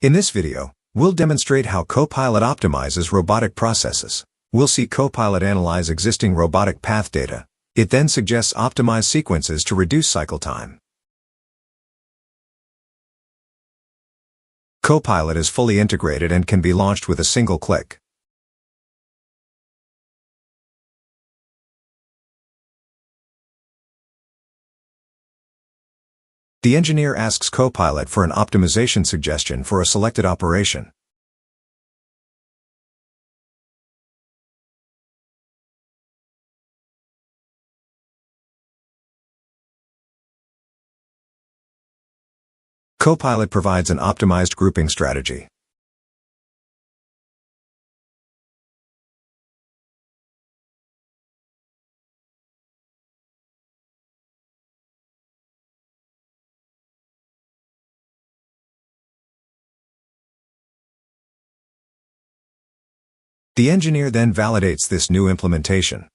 In this video, we'll demonstrate how Copilot optimizes robotic processes. We'll see Copilot analyze existing robotic path data. It then suggests optimized sequences to reduce cycle time. Copilot is fully integrated and can be launched with a single click. The engineer asks Copilot for an optimization suggestion for a selected operation. Copilot provides an optimized grouping strategy. The engineer then validates this new implementation.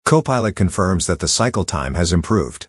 Copilot confirms that the cycle time has improved.